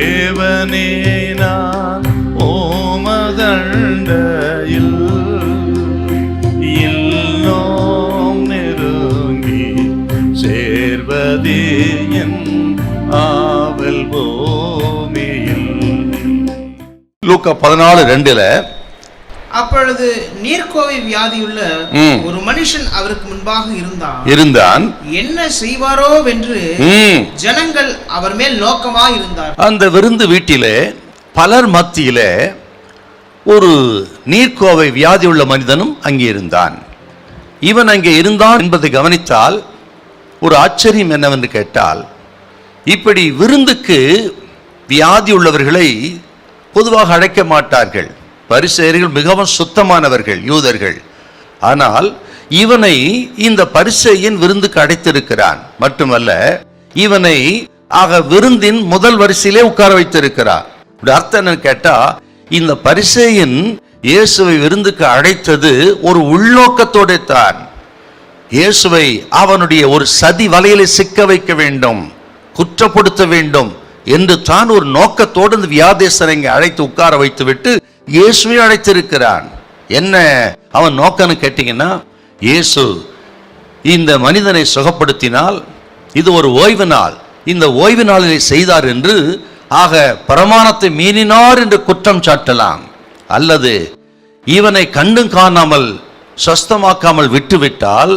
தேவனே நான் ஓமதண்டையில் இன்னும் நெருங்கி சேர்வதே என் ஆவல் பூமியில். லூக்கா 14:2 அப்பொழுது நீர்க்கோவை வியாதியுள்ள ஒரு மனுஷன் அவருக்கு முன்பாக இருந்தான். என்ன செய்வாரோ என்று ஜனங்கள் அவர் மேல் நோக்கமாய் இருந்தார். அந்த விருந்து வீட்டிலே பலர் மத்தியிலே ஒரு நீர்க்கோவை வியாதியுள்ள மனிதனும் அங்கே இருந்தான். இவன் அங்கே இருந்தான் என்பதை கவனித்தால் ஒரு ஆச்சரியம் என்னவென்று கேட்டால், இப்படி விருந்துக்கு வியாதி உள்ளவர்களை பொதுவாக அழைக்க மாட்டார்கள். பரிசேயர்கள் மிகவும் சுத்தமானவர்கள், யூதர்கள். ஆனால் இவனை இந்த பரிசேயன் விருந்துக்கு அழைத்திருக்கிறான். மட்டுமல்ல, இவனை விருந்தின் முதல் வரிசையிலே உட்கார வைத்திருக்கிறார். அர்த்தம் என்னன்னு கேட்டா, இந்த பரிசேயன் இயேசுவை விருந்துக்கு அழைத்தது ஒரு உள்நோக்கத்தோட தான். இயேசுவை அவனுடைய ஒரு சதி வலையிலே சிக்க வைக்க வேண்டும், குற்றப்படுத்த வேண்டும் என்று தான் ஒரு நோக்கத்தோடு இந்த வியாதேசரை அழைத்து உட்கார வைத்து விட்டு இயேசுவை அழைத்திருக்கிறான். என்ன அவன் நோக்கம்னு கேட்டீங்கன்னா, இயேசு இந்த மனிதனை சுகப்படுத்தினால் இது ஒரு ஓய்வு நாள், இந்த ஓய்வு நாளிலே செய்தார் என்று பிரமாணத்தை மீறினார் என்று குற்றம் சாட்டலாம். அல்லது இவனை கண்டும் காணாமல் சொஸ்தமாக்காமல் விட்டுவிட்டால்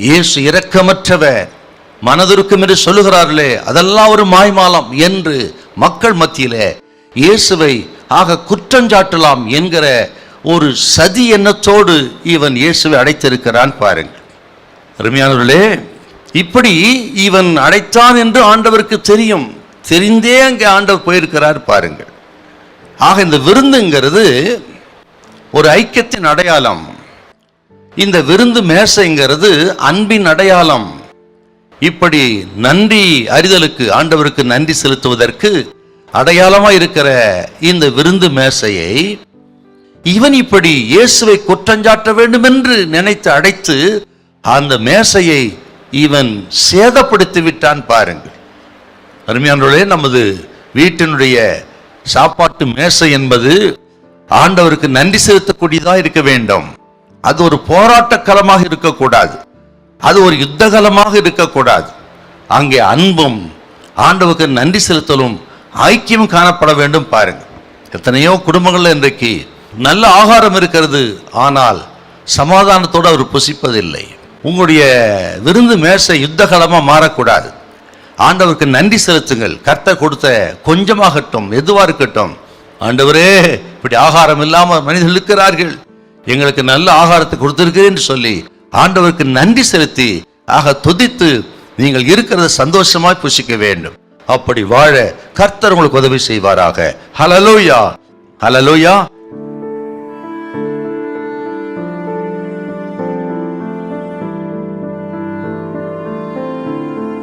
இயேசு இரக்கமற்றவர், மனதிற்கும் என்று சொல்லுகிறார்களே அதெல்லாம் ஒரு மாய்மாலம் என்று மக்கள் மத்தியிலே இயேசுவை குற்றஞ்சாட்டலாம் என்கிற ஒரு சதி எண்ணத்தோடு இவன் இயேசுவை அழைத்திருக்கிறான். பாருங்கள் அருமையானவர்களே, இப்படி இவன் அழைத்தான் என்று ஆண்டவருக்கு தெரியும். தெரிந்தே அங்கே ஆண்டவர் போயிருக்கிறார். பாருங்கள், இந்த விருந்துங்கிறது ஒரு ஐக்கியத்தின் அடையாளம். இந்த விருந்து மேசைங்கிறது அன்பின் அடையாளம். இப்படி நன்றி அறிதலுக்கு, ஆண்டவருக்கு நன்றி செலுத்துவதற்கு அடையாளமாக இருக்கிற இந்த விருந்து மேசையை இவன் இப்படி இயேசுவை குற்றஞ்சாட்ட வேண்டும் என்று நினைத்து அடைத்து அந்த மேசையை இவன் சேதப்படுத்தி விட்டான். பாருங்கள் அருமையானவர்களே, நமது வீட்டினுடைய சாப்பாட்டு மேசை என்பது ஆண்டவருக்கு நன்றி செலுத்தக்கூடியதாக இருக்க வேண்டும். அது ஒரு போராட்ட களமாக இருக்கக்கூடாது, அது ஒரு யுத்த களமாக இருக்கக்கூடாது. அங்கே அன்பும் ஆண்டவருக்கு நன்றி செலுத்தலும் ஐக்கியம் காணப்பட வேண்டும். பாருங்க, எத்தனையோ குடும்பங்கள்ல இன்றைக்கு நல்ல ஆகாரம் இருக்கிறது, ஆனால் சமாதானத்தோடு அவர் புசிப்பதில்லை. உங்களுடைய விருந்து மேசை யுத்த களமா மாறக்கூடாது. ஆண்டவருக்கு நன்றி செலுத்துங்கள். கர்த்தர் கொடுத்த கொஞ்சமாகட்டும், எதுவா இருக்கட்டும், ஆண்டவரே இப்படி ஆகாரம் இல்லாமல் மனிதர்கள் இருக்கிறார்கள், எங்களுக்கு நல்ல ஆகாரத்தை கொடுத்திருக்கிறேன் என்று சொல்லி ஆண்டவருக்கு நன்றி செலுத்தி துதித்து நீங்கள் இருக்கிறத சந்தோஷமாய் புசிக்க வேண்டும். அப்படி வாழ கர்த்தர் உங்களுக்கு உதவி செய்வாராக. ஹல்லேலூயா, ஹல்லேலூயா.